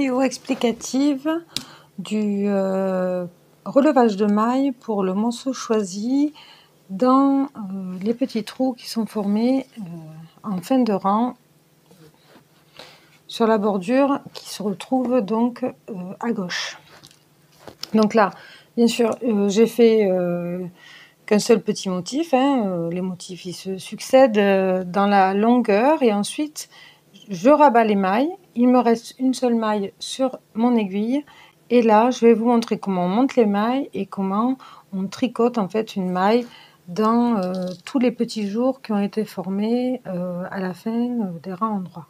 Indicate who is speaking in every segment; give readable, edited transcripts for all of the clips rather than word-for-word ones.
Speaker 1: vidéo explicative du relevage de mailles pour le morceau choisi dans les petits trous qui sont formés en fin de rang sur la bordure qui se retrouve donc à gauche. Donc là, bien sûr, j'ai fait qu'un seul petit motif, les motifs ils se succèdent dans la longueur et ensuite je rabats les mailles, il me reste une seule maille sur mon aiguille et là je vais vous montrer comment on monte les mailles et comment on tricote en fait une maille dans tous les petits jours qui ont été formés à la fin des rangs endroits.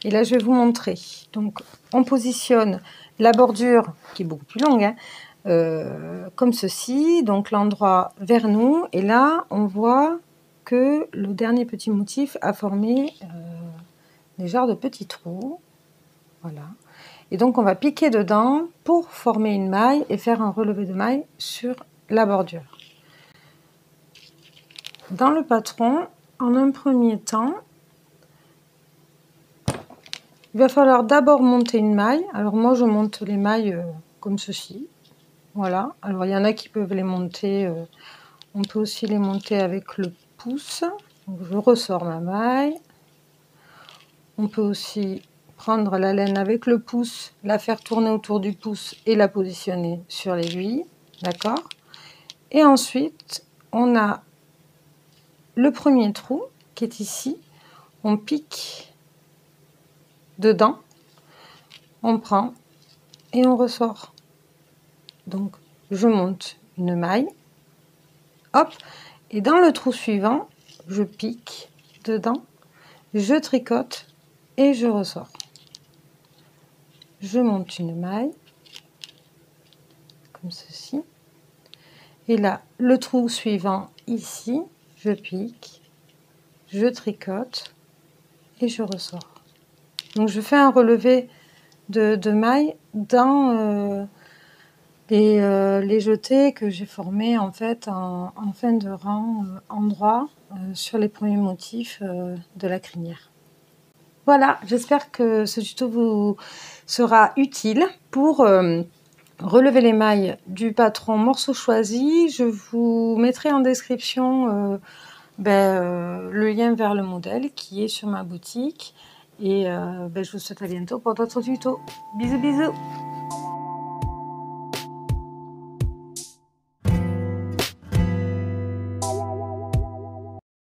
Speaker 1: Et là je vais vous montrer, donc on positionne la bordure qui est beaucoup plus longue, comme ceci, donc l'endroit vers nous, et là on voit que le dernier petit motif a formé des genres de petits trous, voilà, et donc on va piquer dedans pour former une maille et faire un relevé de maille sur la bordure. Dans le patron, en un premier temps, il va falloir d'abord monter une maille. Alors moi je monte les mailles comme ceci. Voilà, alors il y en a qui peuvent les monter, on peut aussi les monter avec le pouce. Donc je ressors ma maille. On peut aussi prendre la laine avec le pouce, la faire tourner autour du pouce et la positionner sur l'aiguille, d'accord? Et ensuite, on a le premier trou qui est ici. On pique dedans, on prend et on ressort. Donc je monte une maille, hop, et dans le trou suivant je pique dedans, je tricote et je ressors. Je monte une maille comme ceci et là le trou suivant ici je pique, je tricote et je ressors. Donc je fais un relevé de mailles dans les jetés que j'ai formés en fait en fin de rang endroit sur les premiers motifs de la crinière. Voilà, j'espère que ce tuto vous sera utile pour relever les mailles du patron morceau choisi. Je vous mettrai en description le lien vers le modèle qui est sur ma boutique et je vous souhaite à bientôt pour d'autres tutos. Bisous bisous.